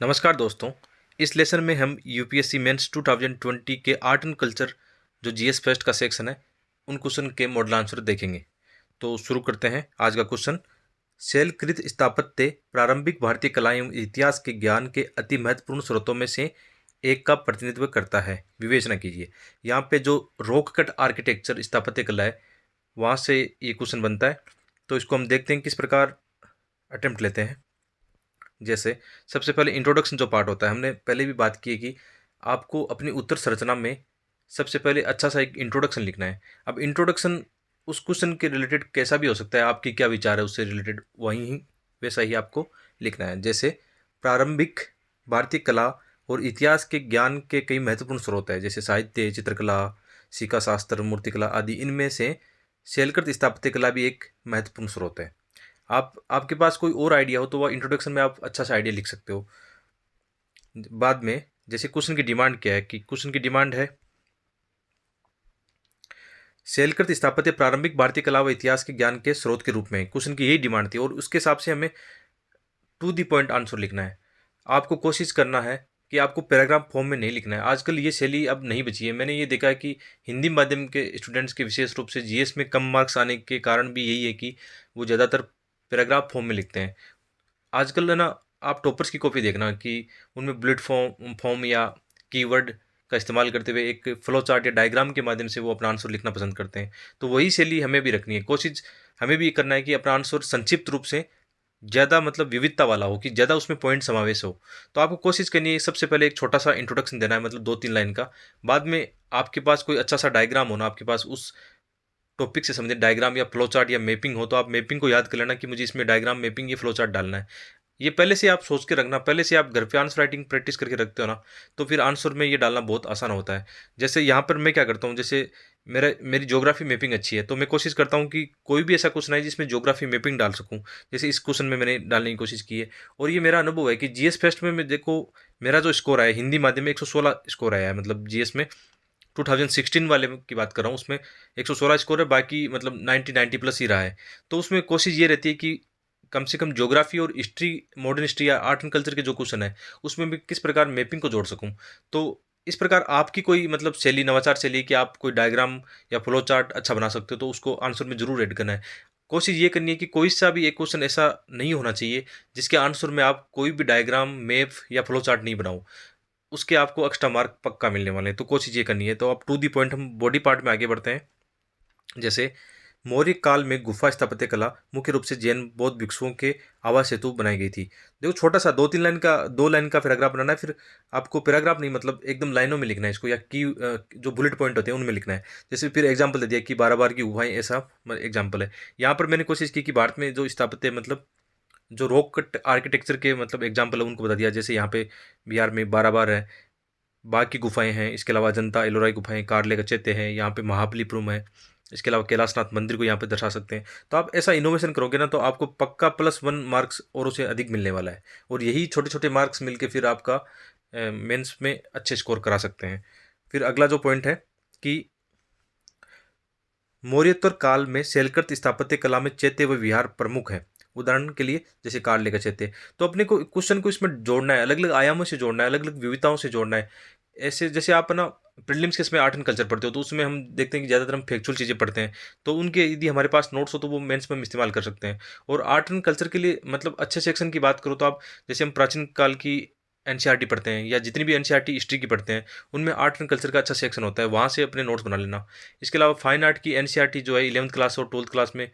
नमस्कार दोस्तों। इस लेसन में हम यूपीएससी मेंस 2020 के आर्ट एंड कल्चर जो जीएस फेस्ट का सेक्शन है उन क्वेश्चन के मॉडल आंसर देखेंगे। तो शुरू करते हैं आज का क्वेश्चन। शैलकृत स्थापत्य प्रारंभिक भारतीय कला एवं इतिहास के ज्ञान के अति महत्वपूर्ण स्रोतों में से एक का प्रतिनिधित्व करता है। विवेचना कीजिए। यहाँ पे जो रॉक कट आर्किटेक्चर स्थापत्य कला है वहाँ से ये क्वेश्चन बनता है। तो इसको हम देखते हैं किस प्रकार अटेम्प्ट लेते हैं। जैसे सबसे पहले इंट्रोडक्शन जो पार्ट होता है, हमने पहले भी बात की है कि आपको अपनी उत्तर संरचना में सबसे पहले अच्छा सा एक इंट्रोडक्शन लिखना है। अब इंट्रोडक्शन उस क्वेश्चन के रिलेटेड कैसा भी हो सकता है, आपकी क्या विचार है उससे रिलेटेड वहीं ही वैसा ही आपको लिखना है। जैसे प्रारंभिक भारतीय कला और इतिहास के ज्ञान के कई महत्वपूर्ण स्रोत है, जैसे साहित्य, चित्रकला, सिक्का शास्त्र, मूर्तिकला आदि। इनमें से शैलकृत स्थापत्य कला भी एक महत्वपूर्ण स्रोत है। आपके पास कोई और आइडिया हो तो वह इंट्रोडक्शन में आप अच्छा सा आइडिया लिख सकते हो। बाद में जैसे क्वेश्चन की डिमांड क्या है, कि क्वेश्चन की डिमांड है शैलकृत स्थापत्य प्रारंभिक भारतीय कला व इतिहास के ज्ञान के स्रोत के रूप में। क्वेश्चन की यही डिमांड थी और उसके हिसाब से हमें टू दी पॉइंट आंसर लिखना है। आपको कोशिश करना है कि आपको पैराग्राफ फॉर्म में नहीं लिखना है। आजकल ये शैली अब नहीं बची है। मैंने ये देखा है कि हिंदी माध्यम के स्टूडेंट्स के विशेष रूप से जीएस में कम मार्क्स आने के कारण भी यही है कि वो ज़्यादातर पैराग्राफ फॉर्म में लिखते हैं। आजकल है ना, आप टॉपर्स की कॉपी देखना कि उनमें बुलेट फॉर्म फॉर्म या कीवर्ड का इस्तेमाल करते हुए एक फ्लो चार्ट या डायग्राम के माध्यम से वो अपना आंसर लिखना पसंद करते हैं। तो वही शैली हमें भी रखनी है। कोशिश हमें भी करना है कि अपना आंसर संक्षिप्त रूप से ज़्यादा मतलब विविधता वाला हो, कि ज़्यादा उसमें पॉइंट समावेश हो। तो आपको कोशिश करनी है सबसे पहले एक छोटा सा इंट्रोडक्शन देना है, मतलब 2-3 लाइन का। बाद में आपके पास कोई अच्छा सा डायग्राम हो ना, आपके पास उस टॉपिक से संबंधित डायग्राम या फ्लो चार्ट या मैपिंग हो, तो आप मैपिंग को याद कर लेना कि मुझे इसमें डायग्राम, मैपिंग, ये फ्लो चार्ट डालना है। ये पहले से आप सोच के रखना। पहले से आप घर पे आंसर राइटिंग प्रैक्टिस करके रखते हो ना, तो फिर आंसर में ये डालना बहुत आसान होता है। जैसे यहाँ पर मैं क्या करता हूँ, जैसे मेरी ज्योग्राफी मैपिंग अच्छी है तो मैं कोशिश करता हूँ कि कोई भी ऐसा क्वेश्चन है जिसमें ज्योग्राफी मैपिंग डाल सकूँ। जैसे इस क्वेश्चन में मैंने डालने की कोशिश की है। और ये मेरा अनुभव है कि जीएस फेस्ट में मैं देखो, मेरा जो स्कोर आया हिंदी माध्यम में 116 स्कोर आया है, मतलब जीएस में 2016 वाले की बात कर रहा हूँ। उसमें 116 स्कोर है, बाकी मतलब 90 प्लस ही रहा है। तो उसमें कोशिश ये रहती है कि कम से कम ज्योग्राफी और हिस्ट्री, मॉडर्न हिस्ट्री या आर्ट एंड कल्चर के जो क्वेश्चन है उसमें भी किस प्रकार मैपिंग को जोड़ सकूं। तो इस प्रकार आपकी कोई मतलब शैली, नवाचार शैली कि आप कोई डायग्राम या फ्लो चार्ट अच्छा बना सकते हो, तो उसको आंसर में जरूर ऐड करना है। कोशिश ये करनी है कि कोई सा भी एक क्वेश्चन ऐसा नहीं होना चाहिए जिसके आंसर में आप कोई भी डायग्राम, मैप या फ्लो चार्ट नहीं बनाओ। उसके आपको एक्स्ट्रा मार्क पक्का मिलने वाले हैं। तो कोशिश ये करनी है। तो अब टू दी पॉइंट हम बॉडी पार्ट में आगे बढ़ते हैं। जैसे मौर्य काल में गुफा स्थापत्य कला मुख्य रूप से जैन बौद्ध भिक्षुओं के आवास हेतु बनाई गई थी। देखो छोटा सा 2 लाइन का पैराग्राफ बनाना है। फिर आपको पैराग्राफ नहीं, मतलब एकदम लाइनों में लिखना है इसको, या की जो बुलेट पॉइंट होते हैं उनमें लिखना है। जैसे फिर एग्जाम्पल दे दिया कि 12 बार की गुफाएं, ऐसा एग्जाम्पल है। यहाँ पर मैंने कोशिश की कि भारत में जो स्थापत्य मतलब जो रॉक कट आर्किटेक्चर के मतलब एग्जाम्पल है उनको बता दिया। जैसे यहाँ पे बिहार में 12 बार है, बाघ की गुफाएं हैं, इसके अलावा अजंता एलोराई गुफाएं, कारले का चैत्य है, यहाँ पे महाबलीपुरम है, इसके अलावा कैलाशनाथ मंदिर को यहाँ पे दर्शा सकते हैं। तो आप ऐसा इनोवेशन करोगे ना तो आपको पक्का +1 मार्क्स और उसे अधिक मिलने वाला है। और यही छोटे छोटे मार्क्स मिलके फिर आपका मेंस में अच्छे स्कोर करा सकते हैं। फिर अगला जो पॉइंट है कि मौर्योत्तर काल में शैलकृत स्थापत्य कला में चैत्य व विहार प्रमुख है। उदाहरण के लिए जैसे कारले का चैत्य। तो अपने को क्वेश्चन को इसमें जोड़ना है, अलग अलग आयामों से जोड़ना है, अलग अलग विविधताओं से जोड़ना है। ऐसे जैसे आप ना प्रीलिम्स के इसमें आर्ट एंड कल्चर पढ़ते हो तो उसमें हम देखते हैं कि ज़्यादातर हम फैक्चुअल चीज़ें पढ़ते हैं। तो उनके यदि हमारे पास नोट्स हो तो वो मेंस में हम इस्तेमाल कर सकते हैं। और आर्ट एंड कल्चर के लिए मतलब अच्छे सेक्शन की बात करो तो आप जैसे हम प्राचीन काल की एनसीईआरटी पढ़ते हैं या जितनी भी एनसीईआरटी हिस्ट्री की पढ़ते हैं, उनमें आर्ट एंड कल्चर का अच्छा सेक्शन होता है, वहाँ से अपने नोट्स बना लेना। इसके अलावा फाइन आर्ट की एनसीईआरटी जो है 11th क्लास और 12th क्लास में,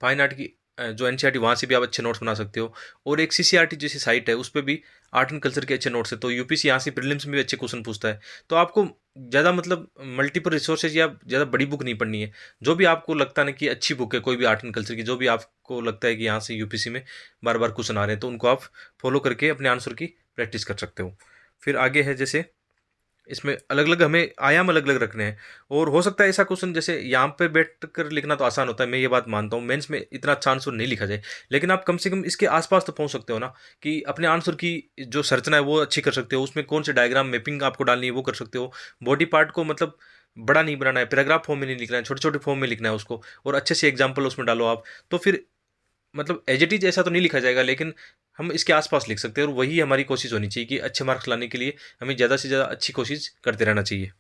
फाइन आर्ट की जो एनसीईआरटी, वहाँ से भी आप अच्छे नोट्स बना सकते हो। और एक सीसीईआरटी जैसी साइट है उस पर भी आर्ट एंड कल्चर के अच्छे नोट्स है। तो यूपीसी यहाँ से प्रीलिम्स में भी अच्छे क्वेश्चन पूछता है। तो आपको ज़्यादा मतलब मल्टीपल रिसोर्सेज या ज़्यादा बड़ी बुक नहीं पढ़नी है। जो भी आपको लगता है ना कि अच्छी बुक है कोई भी आर्ट एंड कल्चर की, जो भी आपको लगता है कि यहाँ से यूपीसी में बार बार क्वेश्चन आ रहे हैं, तो उनको आप फॉलो करके अपने आंसर की प्रैक्टिस कर सकते हो। फिर आगे है जैसे इसमें अलग अलग हमें आयाम अलग अलग रखने हैं। और हो सकता है ऐसा क्वेश्चन जैसे यहाँ पे बैठ कर लिखना तो आसान होता है, मैं ये बात मानता हूँ। मेंस में इतना अच्छा आंसर नहीं लिखा जाए, लेकिन आप कम से कम इसके आसपास तो पहुँच सकते हो ना, कि अपने आंसर की जो संरचना है वो अच्छी कर सकते हो। उसमें कौन से डायग्राम मैपिंग आपको डालनी है वो कर सकते हो। बॉडी पार्ट को मतलब बड़ा नहीं बनाना है, पैराग्राफ फॉर्म में नहीं लिखना है, छोटे छोटे फॉर्म में लिखना है उसको। और अच्छे से एग्जाम्पल उसमें डालो आप। तो फिर मतलब एज इट इज ऐसा तो नहीं लिखा जाएगा, लेकिन हम इसके आसपास लिख सकते हैं और वही हमारी कोशिश होनी चाहिए कि अच्छे मार्क्स लाने के लिए हमें ज़्यादा से ज़्यादा अच्छी कोशिश करते रहना चाहिए।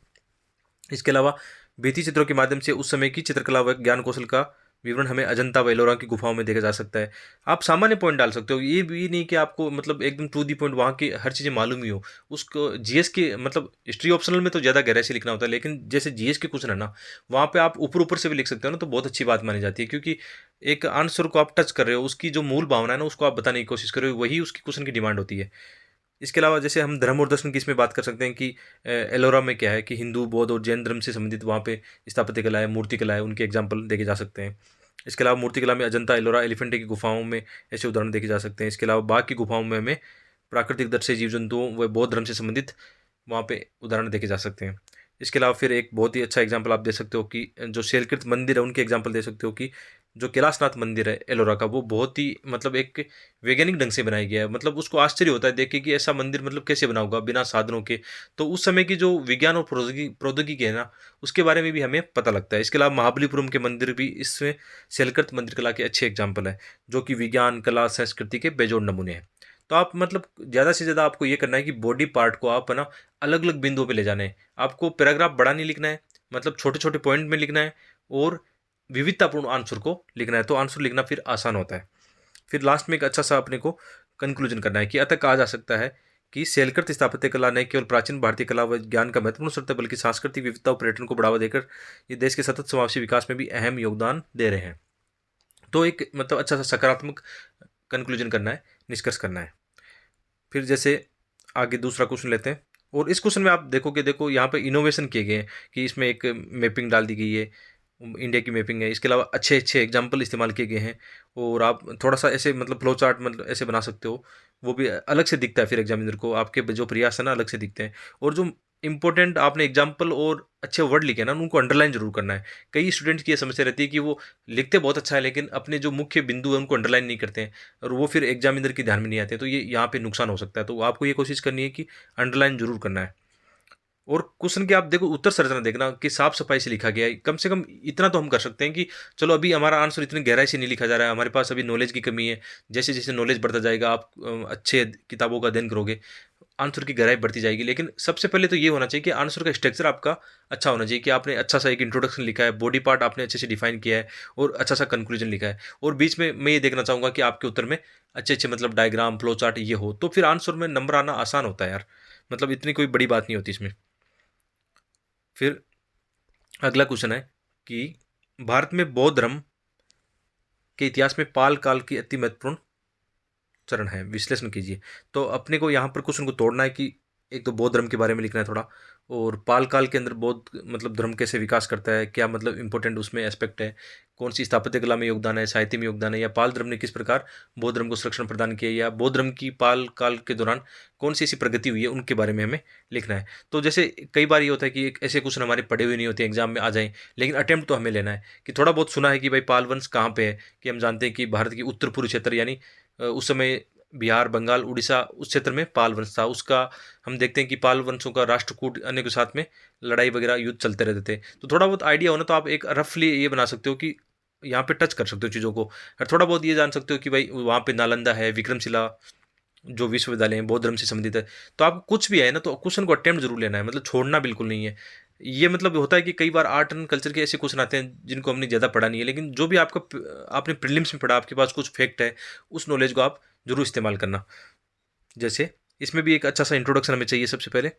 इसके अलावा भित्ति चित्रों के माध्यम से उस समय की चित्रकला व ज्ञान कौशल का विवरण हमें अजंता व एलोरा की गुफाओं में देखा जा सकता है। आप सामान्य पॉइंट डाल सकते हो, ये भी नहीं कि आपको मतलब एकदम टू दी पॉइंट वहाँ की हर चीज़ें मालूम ही हो। उसको जीएस के मतलब हिस्ट्री ऑप्शनल में तो ज़्यादा गहराई से लिखना होता है, लेकिन जैसे जीएस के क्वेश्चन है ना, वहाँ पे आप ऊपर ऊपर से भी लिख सकते हो ना, तो बहुत अच्छी बात मानी जाती है, क्योंकि एक आंसर को आप टच कर रहे हो, उसकी जो मूल भावना है ना उसको आप बताने की कोशिश कर रहे हो, वही उसकी क्वेश्चन की डिमांड होती है। इसके अलावा जैसे हम धर्म और दर्शन की इसमें बात कर सकते हैं कि एलोरा में क्या है कि हिंदू, बौद्ध और जैन धर्म से संबंधित वहाँ पे स्थापत्य कला है, मूर्ति कला है, उनके एग्जाम्पल देखे जा सकते हैं। इसके अलावा मूर्ति कला में अजंता, एलोरा, एलिफेंटे की गुफाओं में ऐसे उदाहरण देखे जा सकते हैं। इसके अलावा बाघ की गुफाओं में हमें प्राकृतिक दर से जीव जंतुओं व बौद्ध धर्म से संबंधित वहाँ पे उदाहरण देखे जा सकते हैं। इसके अलावा फिर एक बहुत ही अच्छा एग्जाम्पल आप दे सकते हो कि जो शैलकृत मंदिर है उनके एग्जाम्पल दे सकते हो कि जो कैलाशनाथ मंदिर है एलोरा का, वो बहुत ही मतलब एक वैज्ञानिक ढंग से बनाया गया है। मतलब उसको आश्चर्य होता है देख के कि ऐसा मंदिर मतलब कैसे बना होगा बिना साधनों के। तो उस समय की जो विज्ञान और प्रौद्योगिकी प्रौद्योगिकी है ना, उसके बारे में भी हमें पता लगता है। इसके अलावा महाबलीपुरम के मंदिर भी इसमें शैलकृत मंदिर कला के अच्छे एग्जाम्पल है, जो कि विज्ञान, कला, संस्कृति के बेजोड़ नमूने हैं। तो आप मतलब ज़्यादा से ज़्यादा आपको ये करना है कि बॉडी पार्ट को आप है ना अलग अलग बिंदुओं पे ले जाना है। आपको पैराग्राफ बड़ा नहीं लिखना है, मतलब छोटे छोटे पॉइंट में लिखना है और विविधतापूर्ण आंसर को लिखना है, तो आंसर लिखना फिर आसान होता है। फिर लास्ट में एक अच्छा सा अपने को कंक्लूजन करना है कि अतः कहा जा सकता है कि शैलकृत स्थापत्य कला न केवल प्राचीन भारतीय कला व ज्ञान का महत्वपूर्ण स्रोत है, बल्कि सांस्कृतिक विविधता और पर्यटन को बढ़ावा देकर ये देश के सतत समावेशी विकास में भी अहम योगदान दे रहे हैं। तो एक मतलब अच्छा सा सकारात्मक कंक्लूजन करना है, निष्कर्ष करना है। फिर जैसे आगे दूसरा क्वेश्चन लेते हैं, और इस क्वेश्चन में आप देखो यहाँ पे इनोवेशन किए गए हैं कि इसमें एक मैपिंग डाल दी गई है, इंडिया की मैपिंग है। इसके अलावा अच्छे अच्छे एग्जाम्पल इस्तेमाल किए गए हैं, और आप थोड़ा सा ऐसे मतलब फ्लो चार्ट मतलब ऐसे बना सकते हो, वो भी अलग से दिखता है, फिर एग्जामिनर को आपके जो प्रयास है ना अलग से दिखते हैं। और जो इंपॉर्टेंट आपने एग्जाम्पल और अच्छे वर्ड लिखे ना उनको अंडरलाइन जरूर करना है। कई स्टूडेंट्स की ये समस्या रहती है कि वो लिखते बहुत अच्छा है लेकिन अपने जो मुख्य बिंदु है उनको अंडरलाइन नहीं करते हैं, और वो फिर एग्जामिनर के ध्यान में नहीं आते, तो ये यहाँ पे नुकसान हो सकता है। तो आपको ये कोशिश करनी है कि अंडरलाइन जरूर करना है। और क्वेश्चन के आप देखो उत्तर संरचना देखना कि साफ सफाई से लिखा गया है। कम से कम इतना तो हम कर सकते हैं कि चलो अभी हमारा आंसर इतनी गहराई से नहीं लिखा जा रहा है, हमारे पास अभी नॉलेज की कमी है। जैसे जैसे नॉलेज बढ़ता जाएगा, आप अच्छे किताबों का अध्ययन करोगे, आंसर की गहराई बढ़ती जाएगी। लेकिन सबसे पहले तो ये होना चाहिए कि आंसर का स्ट्रक्चर आपका अच्छा होना चाहिए, कि आपने अच्छा सा एक इंट्रोडक्शन लिखा है, बॉडी पार्ट आपने अच्छे से डिफाइन किया है, और अच्छा सा कंक्लूजन लिखा है। और बीच में मैं ये देखना चाहूँगा कि आपके उत्तर में अच्छे अच्छे मतलब डायग्राम, फ्लो चार्ट ये हो, तो फिर आंसर में नंबर आना आसान होता है यार। मतलब इतनी कोई बड़ी बात नहीं होती इसमें। फिर अगला क्वेश्चन है कि भारत में बौद्ध धर्म के इतिहास में पाल काल की अति महत्वपूर्ण चरण है, विश्लेषण कीजिए। तो अपने को यहाँ पर क्वेश्चन को तोड़ना है कि एक तो बौद्ध धर्म के बारे में लिखना है थोड़ा, और पाल काल के अंदर बौद्ध मतलब धर्म कैसे विकास करता है, क्या मतलब इंपॉर्टेंट उसमें एस्पेक्ट है, कौन सी स्थापत्य कला में योगदान है, साहित्य में योगदान है, या पाल धर्म ने किस प्रकार बौद्ध धर्म को संरक्षण प्रदान किया, या बौद्ध धर्म की पाल काल के दौरान कौन सी ऐसी प्रगति हुई है, उनके बारे में हमें लिखना है। तो जैसे कई बार ये होता है कि एक ऐसे क्वेश्चन हमारे पढ़े हुए नहीं होते, एग्जाम में आ जाएं, लेकिन अटेम्प्ट तो हमें लेना है कि थोड़ा बहुत सुना है कि भाई पाल वंश कहाँ पे है, कि हम जानते हैं कि भारत की उत्तर पूर्व क्षेत्र यानी उस समय बिहार, बंगाल, उड़ीसा उस क्षेत्र में पाल वंश था। उसका हम देखते हैं कि पाल वंशों का राष्ट्रकूट अन्य के साथ में लड़ाई वगैरह युद्ध चलते रहते थे। तो थोड़ा बहुत आइडिया हो ना, तो आप एक रफली ये बना सकते हो कि यहाँ पे टच कर सकते हो चीज़ों को, और थोड़ा बहुत ये जान सकते हो कि भाई वहाँ पे नालंदा है, विक्रमशिला जो विश्वविद्यालय है बौद्ध धर्म से संबंधित है। तो आपको कुछ भी है ना, तो क्वेश्चन को अटेम्प्ट जरूर लेना है, मतलब छोड़ना बिल्कुल नहीं है। ये मतलब होता है कि कई बार आर्ट एंड कल्चर के ऐसे क्वेश्चन आते हैं जिनको हमने ज़्यादा पढ़ा नहीं है, लेकिन जो भी आपका आपने प्रीलिम्स में पढ़ा, आपके पास कुछ फैक्ट है, उस नॉलेज को आप जरूर इस्तेमाल करना। जैसे इसमें भी एक अच्छा सा इंट्रोडक्शन हमें चाहिए सबसे पहले,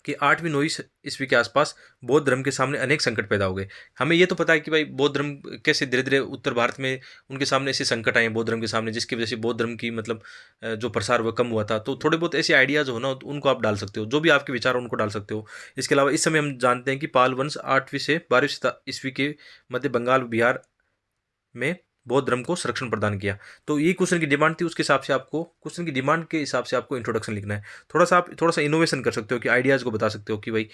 कि 8वीं 9वीं ईस्वी के आसपास बौद्ध धर्म के सामने अनेक संकट पैदा हो गए। हमें ये तो पता है कि भाई बौद्ध धर्म कैसे धीरे धीरे उत्तर भारत में उनके सामने ऐसे संकट आए बौद्ध धर्म के सामने, जिसकी वजह से बौद्ध धर्म की मतलब जो प्रसार वह कम हुआ था। तो थोड़े बहुत ऐसे आइडियाज़ हो ना, तो उनको आप डाल सकते हो, जो भी आपके विचार हो उनको डाल सकते हो। इसके अलावा इस समय हम जानते हैं कि पाल वंश 8वीं से 12वीं ईस्वी के मध्य बंगाल, बिहार में बौद्ध धर्म को संरक्षण प्रदान किया। तो ये क्वेश्चन की डिमांड थी, उसके हिसाब से आपको क्वेश्चन की डिमांड के हिसाब से आपको इंट्रोडक्शन लिखना है। थोड़ा सा आप थोड़ा सा इनोवेशन कर सकते हो कि आइडियाज़ को बता सकते हो कि भाई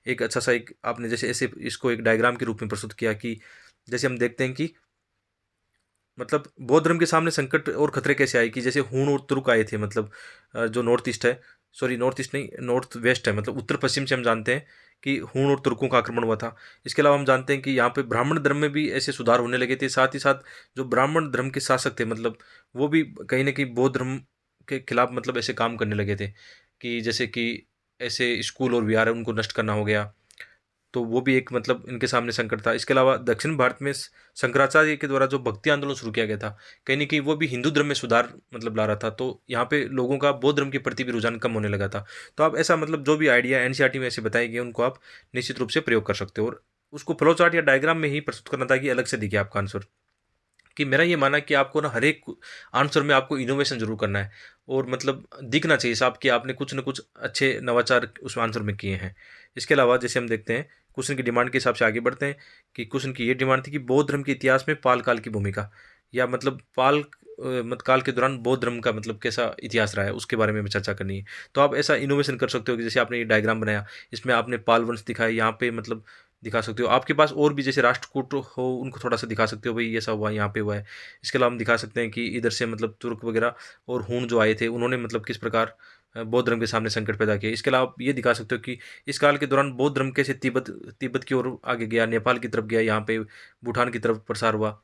एक अच्छा सा एक आपने जैसे ऐसे इसको एक डायग्राम के रूप में प्रस्तुत किया, कि जैसे हम देखते हैं कि मतलब बौद्ध धर्म के सामने संकट और खतरे कैसे आए, कि जैसे हूण और तुर्क आए थे, मतलब जो नॉर्थ ईस्ट है, सॉरी नॉर्थ ईस्ट नहीं, नॉर्थ वेस्ट है, मतलब उत्तर पश्चिम से हम जानते हैं कि हूण और तुर्कों का आक्रमण हुआ था। इसके अलावा हम जानते हैं कि यहाँ पे ब्राह्मण धर्म में भी ऐसे सुधार होने लगे थे। साथ ही साथ जो ब्राह्मण धर्म के शासक थे, मतलब वो भी कहीं न कहीं बौद्ध धर्म के खिलाफ मतलब ऐसे काम करने लगे थे कि जैसे कि ऐसे स्कूल और विहार है उनको नष्ट करना हो गया। तो वो भी एक मतलब इनके सामने संकट था। इसके अलावा दक्षिण भारत में शंकराचार्य के द्वारा जो भक्ति आंदोलन शुरू किया गया था, कहीं न कहीं वो भी हिंदू धर्म में सुधार मतलब ला रहा था। तो यहाँ पे लोगों का बौद्ध धर्म के प्रति भी रुझान कम होने लगा था। तो आप ऐसा मतलब जो भी आइडिया एनसीईआरटी में ऐसे बताए गए, उनको आप निश्चित रूप से प्रयोग कर सकते हो और उसको फ्लो चार्ट या डायग्राम में ही प्रस्तुत करना ताकि अलग से दिखे आपका आंसर। कि मेरा ये मानना है कि आपको ना हर एक आंसर में आपको इनोवेशन ज़रूर करना है और मतलब दिखना चाहिए साहब कि आपने कुछ न कुछ अच्छे नवाचार उस आंसर में किए हैं। इसके अलावा जैसे हम देखते हैं क्वेश्चन की डिमांड के हिसाब से आगे बढ़ते हैं कि क्वेश्चन की ये डिमांड थी कि बौद्ध धर्म के इतिहास में पाल काल की भूमिका, या मतलब पाल मत काल के दौरान बौद्ध धर्म का मतलब कैसा इतिहास रहा है उसके बारे में हमें चर्चा करनी है। तो आप ऐसा इनोवेशन कर सकते हो कि जैसे आपने ये डायग्राम बनाया, इसमें आपने पाल वंश दिखाया, यहाँ पे मतलब दिखा सकते हो। आपके पास और भी जैसे राष्ट्रकूट हो उनको थोड़ा सा दिखा सकते हो, भाई ऐसा हुआ यहाँ पे हुआ है। इसके अलावा हम दिखा सकते हैं कि इधर से मतलब तुर्क वगैरह और हूण जो आए थे उन्होंने मतलब किस प्रकार बौद्ध धर्म के सामने संकट पैदा किया। इसके अलावा आप ये दिखा सकते हो कि इस काल के दौरान बौद्ध धर्म कैसे तिब्बत तिब्बत की ओर आगे गया, नेपाल की तरफ गया, यहाँ पे भूटान की तरफ प्रसार हुआ।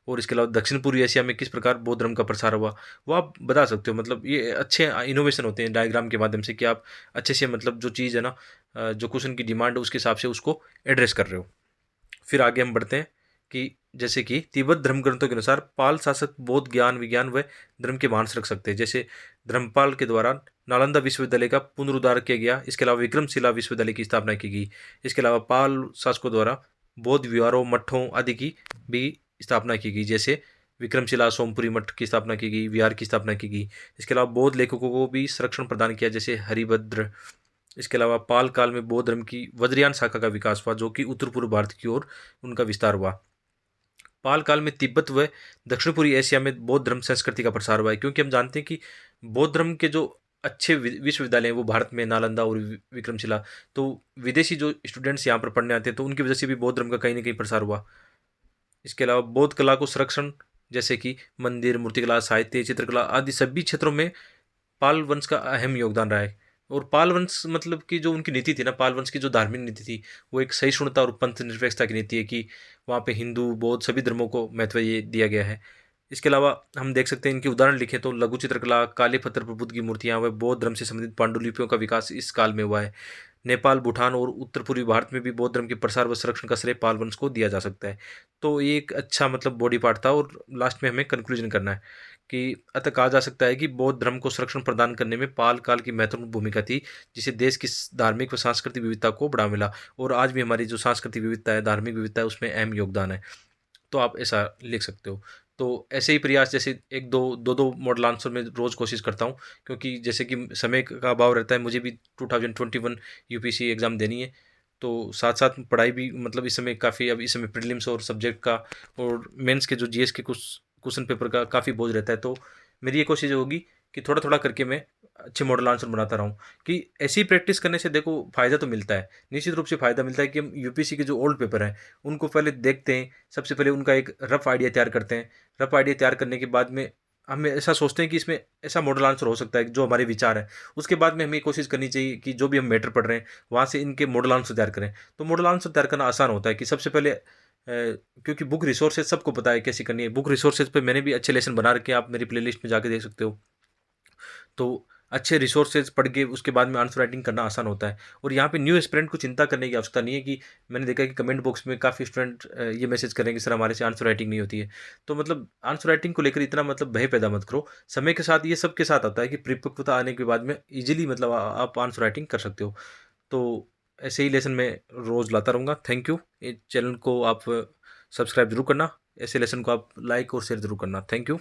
और इसके अलावा दक्षिण पूर्वी एशिया में किस प्रकार बौद्ध धर्म का प्रसार हुआ, वो आप बता सकते हो। मतलब ये अच्छे इनोवेशन होते हैं डायग्राम के माध्यम से कि आप अच्छे से मतलब जो चीज़ है ना, जो क्वेश्चन की डिमांड है उसके हिसाब से उसको एड्रेस कर रहे हो। फिर आगे हम बढ़ते हैं कि जैसे कि तिब्बत धर्म ग्रंथों के अनुसार पाल शासक बौद्ध ज्ञान विज्ञान व धर्म के मानस रख सकते हैं। जैसे धर्मपाल के द्वारा नालंदा विश्वविद्यालय का पुनरुद्धार किया गया। इसके अलावा विक्रमशिला विश्वविद्यालय की स्थापना की गई। इसके अलावा पाल शासकों द्वारा बौद्ध विहारों मठों आदि की भी स्थापना की गई। जैसे विक्रमशिला सोमपुरी मठ की स्थापना की गई, विहार की स्थापना की गई। इसके अलावा बौद्ध लेखकों को भी संरक्षण प्रदान किया, जैसे हरिभद्र। इसके अलावा पाल काल में बौद्ध धर्म की वज्रयान शाखा का विकास हुआ, जो कि उत्तर पूर्व भारत की ओर उनका विस्तार हुआ। पाल काल में तिब्बत व दक्षिण पूर्वी एशिया में बौद्ध धर्म संस्कृति का प्रसार हुआ है, क्योंकि हम जानते हैं कि बौद्ध धर्म के जो अच्छे विश्वविद्यालय हैं वो भारत में नालंदा और विक्रमशिला। तो विदेशी जो स्टूडेंट्स यहाँ पर पढ़ने आते हैं तो उनकी वजह से भी बौद्ध धर्म का कहीं ना कहीं प्रसार हुआ। इसके अलावा बौद्ध कला को संरक्षण, जैसे कि मंदिर, मूर्तिकला, साहित्य, चित्रकला आदि सभी क्षेत्रों में पाल वंश का अहम योगदान रहा है। और पाल वंश मतलब कि जो उनकी नीति थी ना, पाल वंश की जो धार्मिक नीति थी, वो एक सहिष्णुता और पंथ निरपेक्षता की नीति है कि वहाँ पे हिंदू बौद्ध सभी धर्मों को महत्व ये दिया गया है। इसके अलावा हम देख सकते हैं इनके उदाहरण लिखें तो लघु चित्रकला, काले पत्थर पर बुद्ध की मूर्तियाँ व बौद्ध धर्म से संबंधित पांडुलिपियों का विकास इस काल में हुआ है। नेपाल, भूटान और उत्तर पूर्वी भारत में भी बौद्ध धर्म के प्रसार व संरक्षण का श्रेय पाल वंश को दिया जा सकता है। तो ये एक अच्छा मतलब बॉडी पार्ट था और लास्ट में हमें कंक्लूजन करना है कि अतः कहा जा सकता है कि बौद्ध धर्म को संरक्षण प्रदान करने में पाल काल की महत्वपूर्ण भूमिका थी, जिसे देश की धार्मिक व सांस्कृतिक विविधता को बढ़ावा मिला। और आज भी हमारी जो सांस्कृतिक विविधता है, धार्मिक विविधता है, उसमें अहम योगदान है। तो आप ऐसा लिख सकते हो। तो ऐसे ही प्रयास जैसे एक दो मॉडल आंसर में रोज़ कोशिश करता हूँ, क्योंकि जैसे कि समय का अभाव रहता है, मुझे भी 2021 यूपीएससी एग्ज़ाम देनी है। तो साथ साथ पढ़ाई भी मतलब इस समय काफ़ी, अब इस समय प्रीलिम्स और सब्जेक्ट का और मेंस के जो जीएस के कुछ क्वेश्चन पेपर का काफ़ी बोझ रहता है। तो मेरी ये कोशिश होगी कि थोड़ा थोड़ा करके मैं अच्छे मॉडल आंसर बनाता रहूँ। कि ऐसी प्रैक्टिस करने से देखो फ़ायदा तो मिलता है, निश्चित रूप से फ़ायदा मिलता है कि हम यूपीएससी के जो ओल्ड पेपर हैं उनको पहले देखते हैं। सबसे पहले उनका एक रफ आइडिया तैयार करते हैं। रफ आइडिया तैयार करने के बाद में हम ऐसा सोचते हैं कि इसमें ऐसा मॉडल आंसर हो सकता है जो हमारे विचार है। उसके बाद में हमें कोशिश करनी चाहिए कि जो भी हम मैटर पढ़ रहे हैं वहाँ से इनके मॉडल आंसर तैयार करें। तो मॉडल आंसर तैयार करना आसान होता है कि सबसे पहले क्योंकि बुक रिसोर्सेज सबको पता है कैसे करनी है। बुक रिसोर्सेज पे मैंने भी अच्छे लेसन बना रखे हैं, आप मेरी प्लेलिस्ट में जाके देख सकते हो। तो अच्छे रिसोर्सेज पढ़ के उसके बाद में आंसर राइटिंग करना आसान होता है। और यहाँ पे न्यू एस्पिरेंट को चिंता करने की आवश्यकता नहीं है कि मैंने देखा है कि कमेंट बॉक्स में काफ़ी स्टूडेंट ये मैसेज करेंगे सर हमारे से आंसर राइटिंग नहीं होती है। तो मतलब आंसर राइटिंग को लेकर इतना मतलब भय पैदा मत करो। समय के साथ ये सबके साथ आता है कि परिपक्वता आने के बाद में ईजिली मतलब आप आंसर राइटिंग कर सकते हो। तो ऐसे ही लेसन मैं रोज़ लाता रहूँगा। Thank you. इस चैनल को आप सब्सक्राइब जरूर करना, ऐसे लेसन को आप लाइक और शेयर जरूर करना। Thank you.